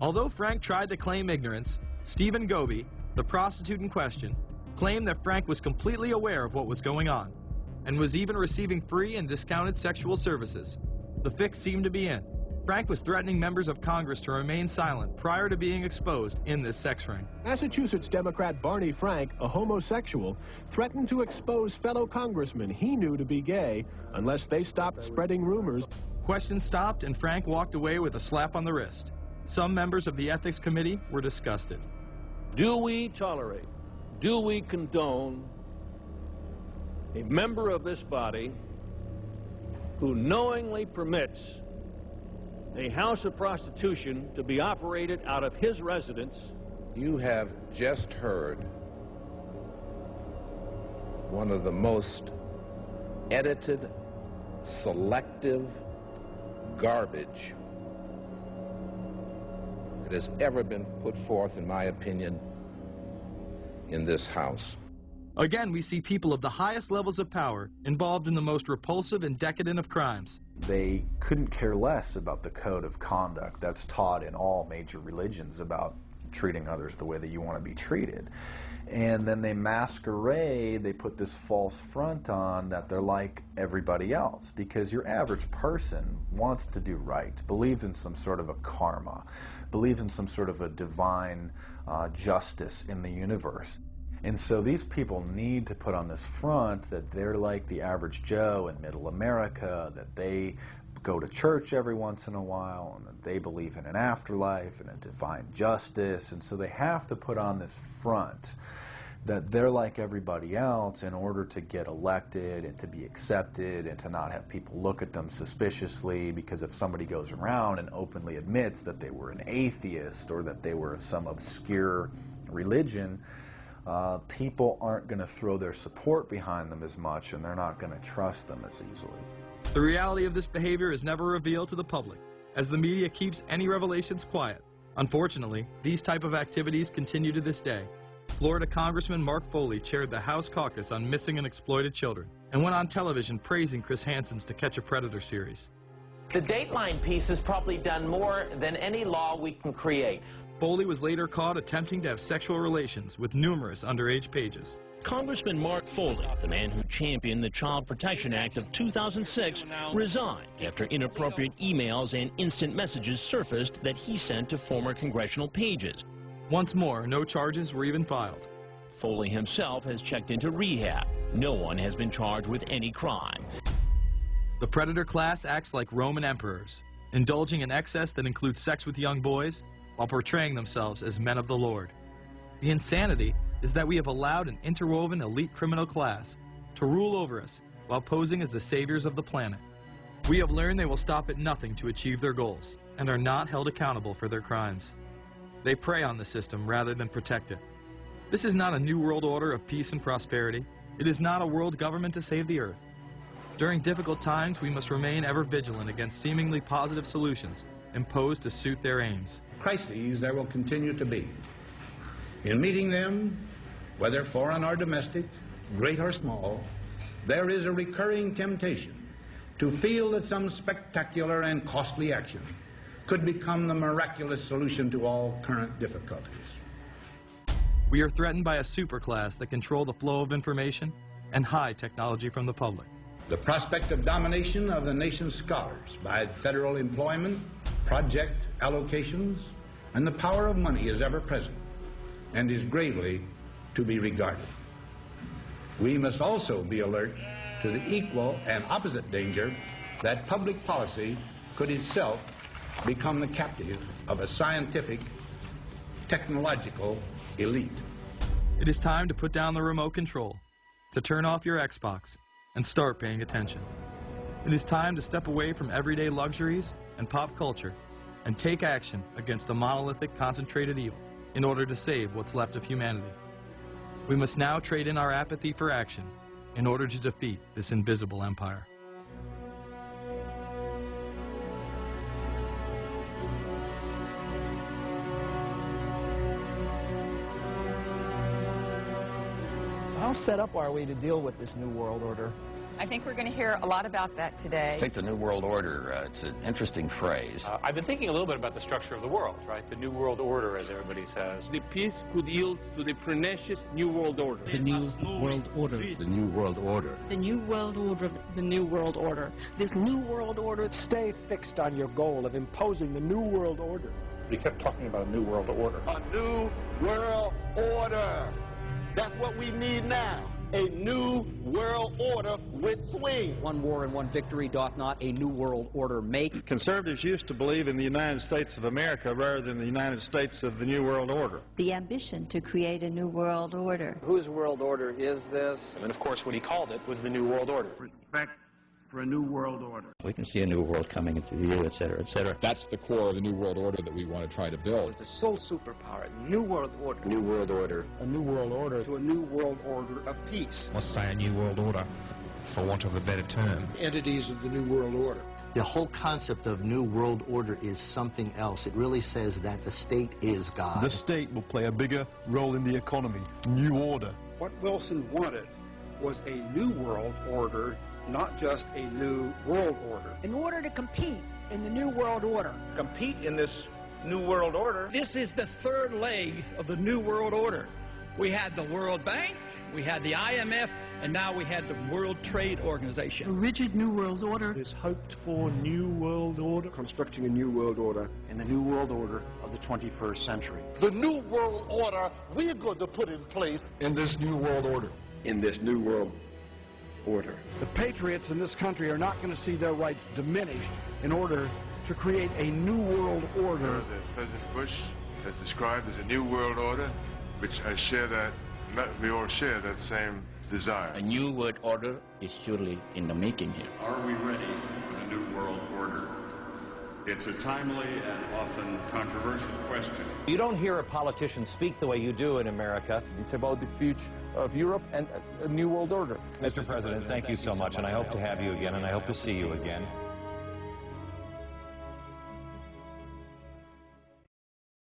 Although Frank tried to claim ignorance, Stephen Goby, the prostitute in question, claimed that Frank was completely aware of what was going on and was even receiving free and discounted sexual services. The fix seemed to be in. Frank was threatening members of Congress to remain silent prior to being exposed in this sex ring. Massachusetts Democrat Barney Frank, a homosexual, threatened to expose fellow congressmen he knew to be gay unless they stopped spreading rumors. Questions stopped and Frank walked away with a slap on the wrist. Some members of the Ethics Committee were disgusted. Do we tolerate, do we condone a member of this body who knowingly permits a house of prostitution to be operated out of his residence? You have just heard one of the most edited, selective garbage that has ever been put forth, in my opinion, in this House. Again, we see people of the highest levels of power involved in the most repulsive and decadent of crimes. They couldn't care less about the code of conduct that's taught in all major religions about treating others the way that you want to be treated. And then they masquerade, they put this false front on that they're like everybody else, because your average person wants to do right, believes in some sort of a karma, believes in some sort of a divine justice in the universe. And so these people need to put on this front that they're like the average Joe in middle America, that they go to church every once in a while, and that they believe in an afterlife and a divine justice. And so they have to put on this front that they're like everybody else in order to get elected and to be accepted and to not have people look at them suspiciously, because if somebody goes around and openly admits that they were an atheist or that they were some obscure religion, people aren't going to throw their support behind them as much, and they're not going to trust them as easily. The reality of this behavior is never revealed to the public, as the media keeps any revelations quiet. Unfortunately, these type of activities continue to this day. Florida Congressman Mark Foley chaired the House caucus on missing and exploited children and went on television praising Chris Hansen's To Catch a Predator series. The Dateline piece has probably done more than any law we can create. Foley was later caught attempting to have sexual relations with numerous underage pages. Congressman Mark Foley, the man who championed the Child Protection Act of 2006, resigned after inappropriate emails and instant messages surfaced that he sent to former congressional pages. Once more, no charges were even filed. Foley himself has checked into rehab. No one has been charged with any crime. The predator class acts like Roman emperors, indulging in excess that includes sex with young boys while portraying themselves as men of the Lord. The insanity is that we have allowed an interwoven elite criminal class to rule over us while posing as the saviors of the planet. We have learned they will stop at nothing to achieve their goals and are not held accountable for their crimes. They prey on the system rather than protect it. This is not a new world order of peace and prosperity. It is not a world government to save the earth. During difficult times, we must remain ever vigilant against seemingly positive solutions imposed to suit their aims. Crises there will continue to be. In meeting them, whether foreign or domestic, great or small, there is a recurring temptation to feel that some spectacular and costly action could become the miraculous solution to all current difficulties. We are threatened by a superclass that control the flow of information and hide technology from the public. The prospect of domination of the nation's scholars by federal employment, project allocations, and the power of money is ever present and is gravely to be regarded. We must also be alert to the equal and opposite danger that public policy could itself become the captive of a scientific, technological elite. It is time to put down the remote control, to turn off your Xbox, and start paying attention. It is time to step away from everyday luxuries and pop culture and take action against a monolithic, concentrated evil in order to save what's left of humanity. We must now trade in our apathy for action in order to defeat this invisible empire. How set up are we to deal with this new world order? I think we're going to hear a lot about that today. Take the New World Order. It's an interesting phrase. I've been thinking a little bit about the structure of the world, right? The New World Order, as everybody says. The peace could yield to the pernicious New World Order. The New World Order. The New World Order. The New World Order. The New World Order. This New World Order. Stay fixed on your goal of imposing the New World Order. We kept talking about a New World Order. A New World Order. That's what we need now. A new world order with swing. One war and one victory doth not a new world order make. Conservatives used to believe in the United States of America rather than the United States of the New World Order. The ambition to create a new world order. Whose world order is this? And of course what he called it was the New World Order. Respect for a new world order. We can see a new world coming into view, et cetera, et cetera. That's the core of the new world order that we want to try to build. It's the sole superpower, new world order. New world order. A new world order. To a new world order of peace. Let's say a new world order, for want of a better term. Entities of the new world order. The whole concept of new world order is something else. It really says that the state is God. The state will play a bigger role in the economy. New order. What Wilson wanted was a new world order, not just a new world order. In order to compete in the New World Order. Compete in this New World Order. This is the third leg of the New World Order. We had the World Bank, we had the IMF, and now we had the World Trade Organization. A rigid New World Order. This hoped-for New World Order. Constructing a new world order. In the new world order of the 21st century. The new world order we're going to put in place. In this new world order. In this new world order. The patriots in this country are not going to see their rights diminished in order to create a new world order. President Bush has described as a new world order, which I share that, we all share that same desire. A new world order is surely in the making here. Are we ready for the new world order? It's a timely and often controversial question. You don't hear a politician speak the way you do in America. It's about the future of Europe and a new world order. Mr. President, thank you so much, and I hope to have you again, and I hope to see you again.